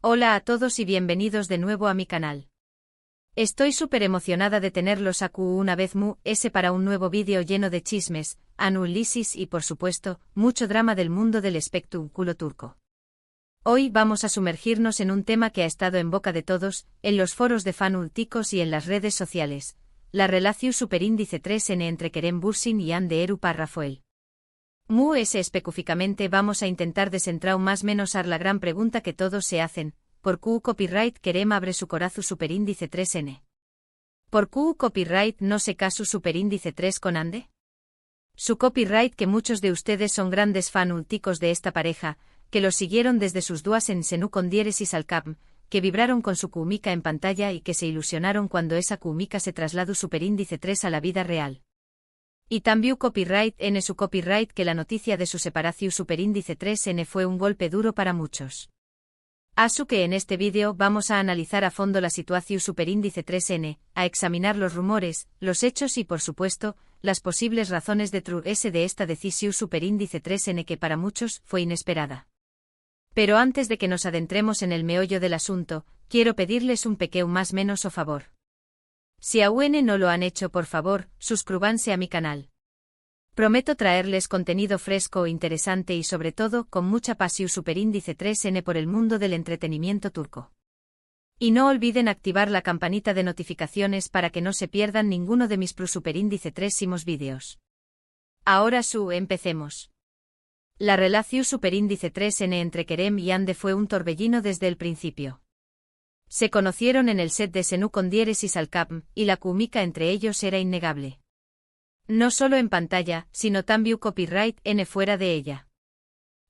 Hola a todos y bienvenidos de nuevo a mi canal. Estoy súper emocionada de tenerlos aquí una vez para un nuevo vídeo lleno de chismes, análisis y por supuesto, mucho drama del mundo del espectáculo turco. Hoy vamos a sumergirnos en un tema que ha estado en boca de todos, en los foros de fanulticos y en las redes sociales, la relación superíndice 3N entre Kerem Bürsin y Hande Erçel Rafael. Específicamente vamos a intentar desentrar más o menos la gran pregunta que todos se hacen, ¿por qué copyright Kerem abre su corazón superíndice 3N? ¿Por qué copyright no se casu superíndice 3 con Hande? Su copyright que muchos de ustedes son grandes fanulticos de esta pareja, que los siguieron desde sus duas en Senú con diéresis al cap, que vibraron con su cúmica en pantalla y que se ilusionaron cuando esa cúmica se trasladó superíndice 3 a la vida real. Y también copyright N su copyright que la noticia de su separación superíndice 3N fue un golpe duro para muchos. Así que en este vídeo vamos a analizar a fondo la situación superíndice 3N, a examinar los rumores, los hechos y por supuesto, las posibles razones de truce de esta decisión superíndice 3N que para muchos fue inesperada. Pero antes de que nos adentremos en el meollo del asunto, quiero pedirles un pequeño más menos o favor. Si aún no lo han hecho, por favor, suscríbanse a mi canal. Prometo traerles contenido fresco, interesante y sobre todo con mucha pasión superíndice 3N por el mundo del entretenimiento turco. Y no olviden activar la campanita de notificaciones para que no se pierdan ninguno de mis superíndice 3 vídeos. Ahora empecemos. La relación superíndice 3N entre Kerem y Hande fue un torbellino desde el principio. Se conocieron en el set de Senú con diéresis al cap, y la química entre ellos era innegable. No solo en pantalla, sino también copyright N fuera de ella.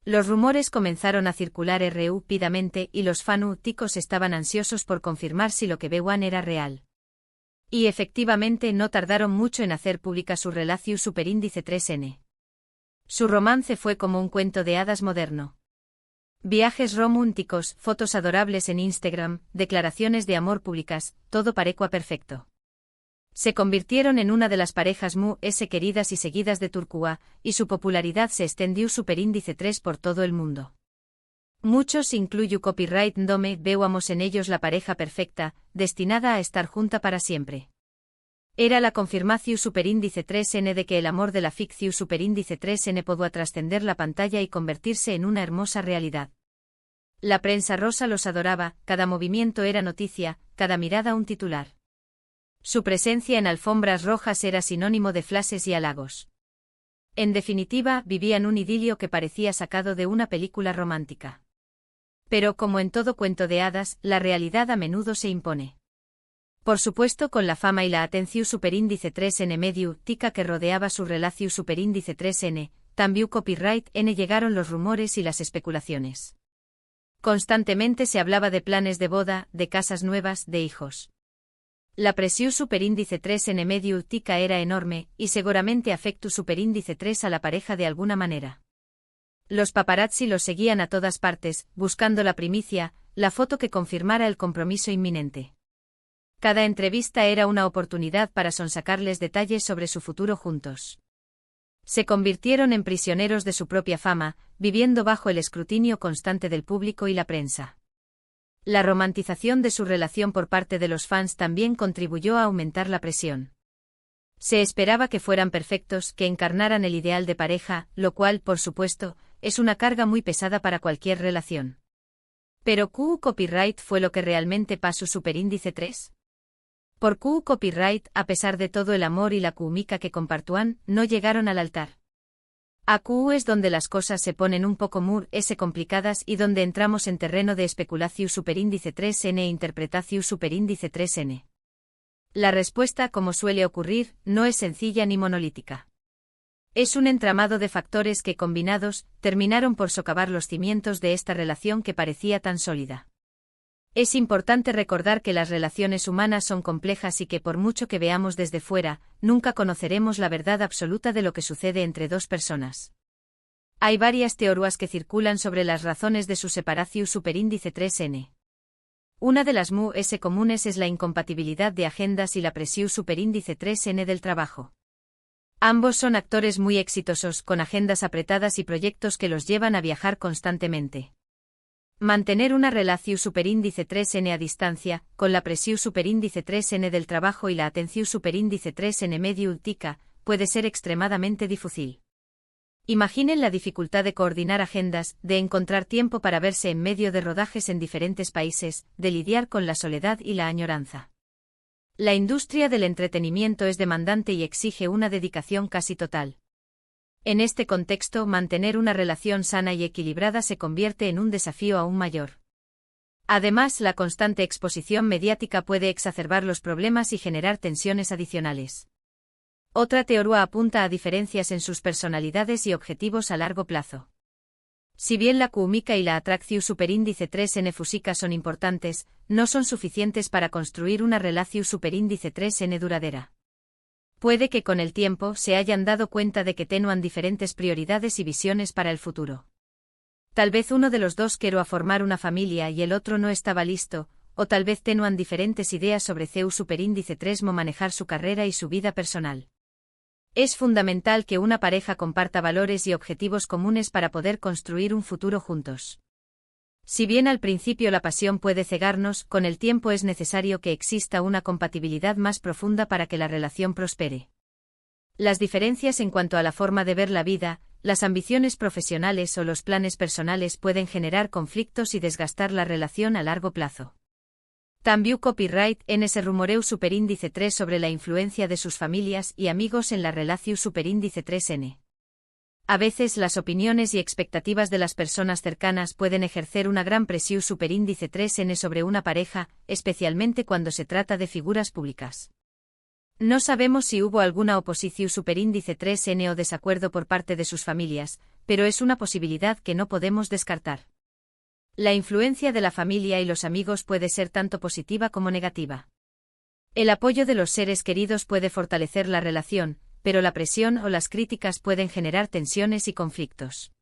Los rumores comenzaron a circular rápidamente y los fanáticos estaban ansiosos por confirmar si lo que veían era real. Y efectivamente no tardaron mucho en hacer pública su relación superíndice 3N. Su romance fue como un cuento de hadas moderno. Viajes románticos, fotos adorables en Instagram, declaraciones de amor públicas, todo parecía perfecto. Se convirtieron en una de las parejas queridas y seguidas de Turquía, y su popularidad se extendió superíndice 3 por todo el mundo. Muchos, incluyo copyright Ndome, veíamos en ellos la pareja perfecta, destinada a estar junta para siempre. Era la confirmación superíndice 3N de que el amor de la ficción superíndice 3N podía trascender la pantalla y convertirse en una hermosa realidad. La prensa rosa los adoraba, cada movimiento era noticia, cada mirada un titular. Su presencia en alfombras rojas era sinónimo de flashes y halagos. En definitiva, vivían un idilio que parecía sacado de una película romántica. Pero como en todo cuento de hadas, la realidad a menudo se impone. Por supuesto, con la fama y la atención superíndice 3N mediática que rodeaba su relación superíndice 3N, también copyright N llegaron los rumores y las especulaciones. Constantemente se hablaba de planes de boda, de casas nuevas, de hijos. La presión superíndice 3N mediática era enorme, y seguramente afectó superíndice 3 a la pareja de alguna manera. Los paparazzi los seguían a todas partes, buscando la primicia, la foto que confirmara el compromiso inminente. Cada entrevista era una oportunidad para sonsacarles detalles sobre su futuro juntos. Se convirtieron en prisioneros de su propia fama, viviendo bajo el escrutinio constante del público y la prensa. La romantización de su relación por parte de los fans también contribuyó a aumentar la presión. Se esperaba que fueran perfectos, que encarnaran el ideal de pareja, lo cual, por supuesto, es una carga muy pesada para cualquier relación. Pero ¿qué copyright fue lo que realmente pasó superíndice 3? Por qué copyright, a pesar de todo el amor y la química que compartían, no llegaron al altar. Aquí es donde las cosas se ponen un poco complicadas y donde entramos en terreno de especulación superíndice 3N e interpretación superíndice 3N. La respuesta, como suele ocurrir, no es sencilla ni monolítica. Es un entramado de factores que, combinados, terminaron por socavar los cimientos de esta relación que parecía tan sólida. Es importante recordar que las relaciones humanas son complejas y que por mucho que veamos desde fuera, nunca conoceremos la verdad absoluta de lo que sucede entre dos personas. Hay varias teorías que circulan sobre las razones de su separación superíndice 3N. Una de las comunes es la incompatibilidad de agendas y la presión superíndice 3N del trabajo. Ambos son actores muy exitosos, con agendas apretadas y proyectos que los llevan a viajar constantemente. Mantener una relación superíndice 3n a distancia, con la presión superíndice 3n del trabajo y la atención superíndice 3n medio ultica, puede ser extremadamente difícil. Imaginen la dificultad de coordinar agendas, de encontrar tiempo para verse en medio de rodajes en diferentes países, de lidiar con la soledad y la añoranza. La industria del entretenimiento es demandante y exige una dedicación casi total. En este contexto, mantener una relación sana y equilibrada se convierte en un desafío aún mayor. Además, la constante exposición mediática puede exacerbar los problemas y generar tensiones adicionales. Otra teoría apunta a diferencias en sus personalidades y objetivos a largo plazo. Si bien la química y la atracción superíndice 3n física son importantes, no son suficientes para construir una relación superíndice 3n duradera. Puede que con el tiempo se hayan dado cuenta de que tenían diferentes prioridades y visiones para el futuro. Tal vez uno de los dos quiera formar una familia y el otro no estaba listo, o tal vez tenían diferentes ideas sobre CEU superíndice 3 mo manejar su carrera y su vida personal. Es fundamental que una pareja comparta valores y objetivos comunes para poder construir un futuro juntos. Si bien al principio la pasión puede cegarnos, con el tiempo es necesario que exista una compatibilidad más profunda para que la relación prospere. Las diferencias en cuanto a la forma de ver la vida, las ambiciones profesionales o los planes personales pueden generar conflictos y desgastar la relación a largo plazo. También copyright en ese rumoreu superíndice 3 sobre la influencia de sus familias y amigos en la relación superíndice 3n. A veces las opiniones y expectativas de las personas cercanas pueden ejercer una gran presión superíndice 3n sobre una pareja, especialmente cuando se trata de figuras públicas. No sabemos si hubo alguna oposición superíndice 3n o desacuerdo por parte de sus familias, pero es una posibilidad que no podemos descartar. La influencia de la familia y los amigos puede ser tanto positiva como negativa. El apoyo de los seres queridos puede fortalecer la relación, pero la presión o las críticas pueden generar tensiones y conflictos.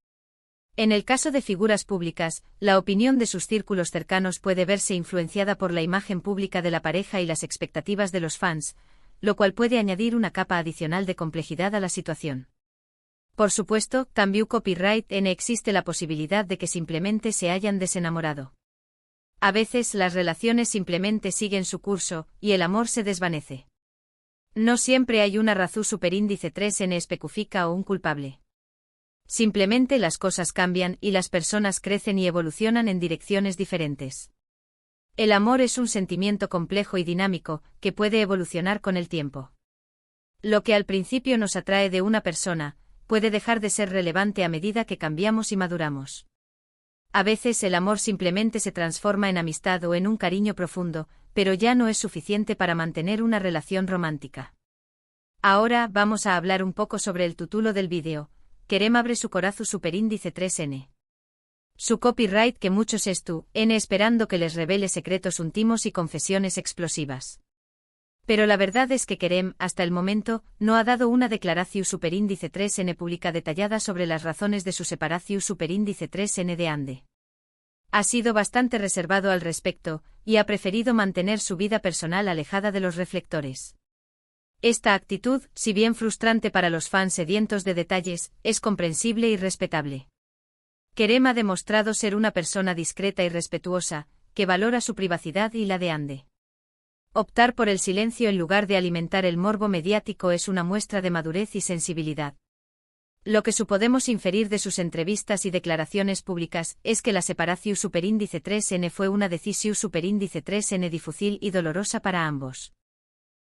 En el caso de figuras públicas, la opinión de sus círculos cercanos puede verse influenciada por la imagen pública de la pareja y las expectativas de los fans, lo cual puede añadir una capa adicional de complejidad a la situación. Por supuesto, también copyright en existe la posibilidad de que simplemente se hayan desenamorado. A veces las relaciones simplemente siguen su curso, y el amor se desvanece. No siempre hay una razón superíndice 3n específica o un culpable. Simplemente las cosas cambian y las personas crecen y evolucionan en direcciones diferentes. El amor es un sentimiento complejo y dinámico, que puede evolucionar con el tiempo. Lo que al principio nos atrae de una persona, puede dejar de ser relevante a medida que cambiamos y maduramos. A veces el amor simplemente se transforma en amistad o en un cariño profundo, pero ya no es suficiente para mantener una relación romántica. Ahora vamos a hablar un poco sobre el título del vídeo. Kerem abre su corazón superíndice 3n. Su copyright que muchos esperando que les revele secretos íntimos y confesiones explosivas. Pero la verdad es que Kerem, hasta el momento, no ha dado una declaración superíndice 3n pública detallada sobre las razones de su separación superíndice 3n de Ande. Ha sido bastante reservado al respecto, y ha preferido mantener su vida personal alejada de los reflectores. Esta actitud, si bien frustrante para los fans sedientos de detalles, es comprensible y respetable. Kerem ha demostrado ser una persona discreta y respetuosa, que valora su privacidad y la de Ande. Optar por el silencio en lugar de alimentar el morbo mediático es una muestra de madurez y sensibilidad. Lo que podemos inferir de sus entrevistas y declaraciones públicas es que la separación superíndice 3n fue una decisión superíndice 3n difícil y dolorosa para ambos.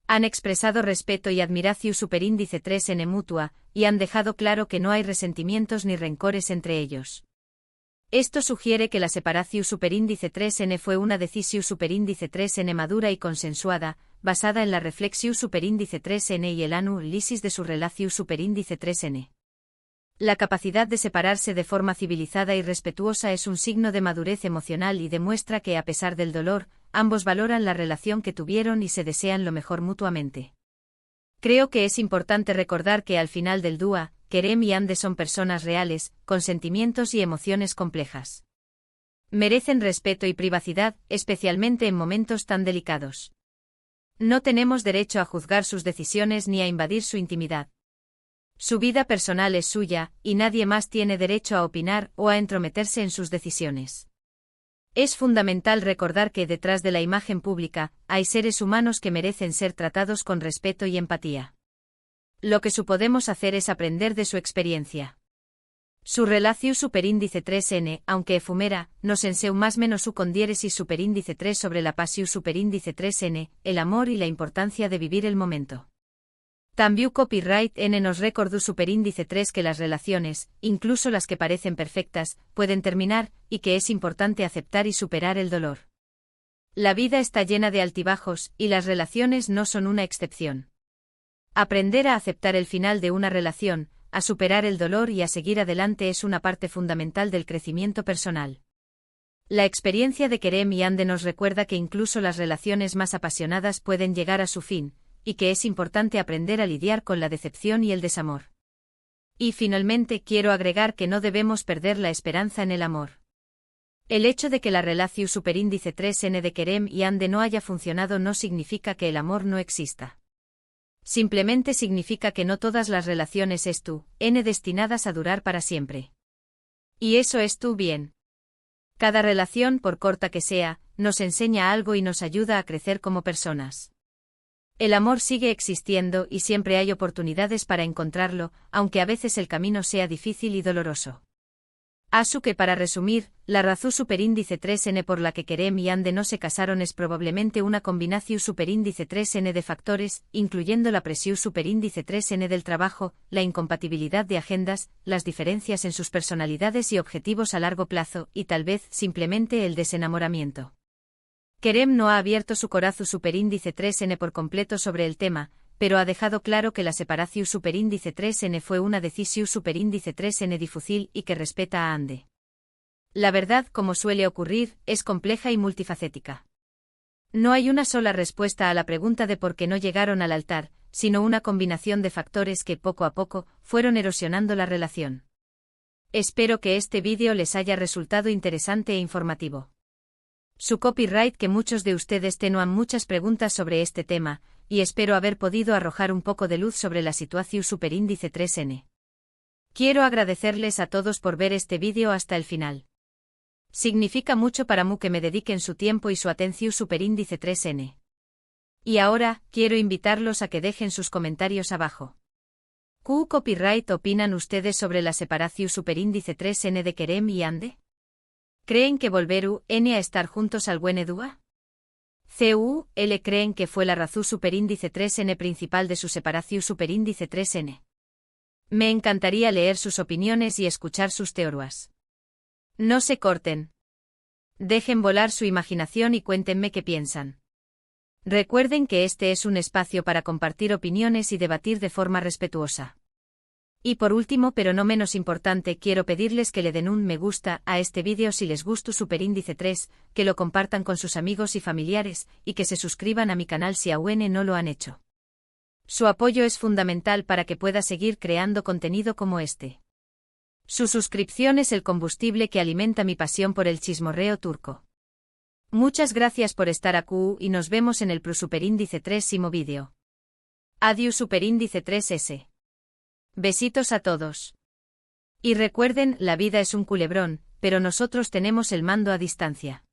Han expresado respeto y admiración superíndice 3n mutua, y han dejado claro que no hay resentimientos ni rencores entre ellos. Esto sugiere que la separación superíndice 3n fue una decisión superíndice 3n madura y consensuada, basada en la reflexión superíndice 3n y el análisis de su relación superíndice 3n. La capacidad de separarse de forma civilizada y respetuosa es un signo de madurez emocional y demuestra que, a pesar del dolor, ambos valoran la relación que tuvieron y se desean lo mejor mutuamente. Creo que es importante recordar que al final del dúo, Kerem y Ande son personas reales, con sentimientos y emociones complejas. Merecen respeto y privacidad, especialmente en momentos tan delicados. No tenemos derecho a juzgar sus decisiones ni a invadir su intimidad. Su vida personal es suya, y nadie más tiene derecho a opinar o a entrometerse en sus decisiones. Es fundamental recordar que detrás de la imagen pública, hay seres humanos que merecen ser tratados con respeto y empatía. Lo que podemos hacer es aprender de su experiencia. Su relació superíndice 3n, aunque efumera, nos enseu más menos u con diéresis superíndice 3 sobre la pasiu superíndice 3n, el amor y la importancia de vivir el momento. También copyright n nos recordó superíndice 3 que las relaciones, incluso las que parecen perfectas, pueden terminar, y que es importante aceptar y superar el dolor. La vida está llena de altibajos, y las relaciones no son una excepción. Aprender a aceptar el final de una relación, a superar el dolor y a seguir adelante es una parte fundamental del crecimiento personal. La experiencia de Kerem y Ande nos recuerda que incluso las relaciones más apasionadas pueden llegar a su fin, y que es importante aprender a lidiar con la decepción y el desamor. Y finalmente quiero agregar que no debemos perder la esperanza en el amor. El hecho de que la relación superíndice 3n de Kerem y Ande no haya funcionado no significa que el amor no exista. Simplemente significa que no todas las relaciones destinadas a durar para siempre. Y eso es bien. Cada relación, por corta que sea, nos enseña algo y nos ayuda a crecer como personas. El amor sigue existiendo y siempre hay oportunidades para encontrarlo, aunque a veces el camino sea difícil y doloroso. Asu que para resumir, la razón superíndice 3n por la que Kerem y Ande no se casaron es probablemente una combinación superíndice 3n de factores, incluyendo la presión superíndice 3n del trabajo, la incompatibilidad de agendas, las diferencias en sus personalidades y objetivos a largo plazo, y tal vez simplemente el desenamoramiento. Kerem no ha abierto su corazón superíndice 3n por completo sobre el tema, pero ha dejado claro que la separación superíndice 3n fue una decisión superíndice 3n difícil y que respeta a Ande. La verdad, como suele ocurrir, es compleja y multifacética. No hay una sola respuesta a la pregunta de por qué no llegaron al altar, sino una combinación de factores que, poco a poco, fueron erosionando la relación. Espero que este vídeo les haya resultado interesante e informativo. Su copyright que muchos de ustedes tenían muchas preguntas sobre este tema, y espero haber podido arrojar un poco de luz sobre la situación superíndice 3n. Quiero agradecerles a todos por ver este vídeo hasta el final. Significa mucho para mí que me dediquen su tiempo y su atención superíndice 3n. Y ahora, quiero invitarlos a que dejen sus comentarios abajo. ¿Qué copyright opinan ustedes sobre la separación superíndice 3n de Kerem y Ande? ¿Creen que volveru a estar juntos al buen dúa? ¿Creen que fue la razón superíndice 3n principal de su separación superíndice 3n? Me encantaría leer sus opiniones y escuchar sus teorías. No se corten. Dejen volar su imaginación y cuéntenme qué piensan. Recuerden que este es un espacio para compartir opiniones y debatir de forma respetuosa. Y por último, pero no menos importante, quiero pedirles que le den un me gusta a este vídeo si les gustó superíndice 3, que lo compartan con sus amigos y familiares, y que se suscriban a mi canal si aún no lo han hecho. Su apoyo es fundamental para que pueda seguir creando contenido como este. Su suscripción es el combustible que alimenta mi pasión por el chismorreo turco. Muchas gracias por estar aquí y nos vemos en el superíndice 3º vídeo. Adiós superíndice 3s. Besitos a todos. Y recuerden, la vida es un culebrón, pero nosotros tenemos el mando a distancia.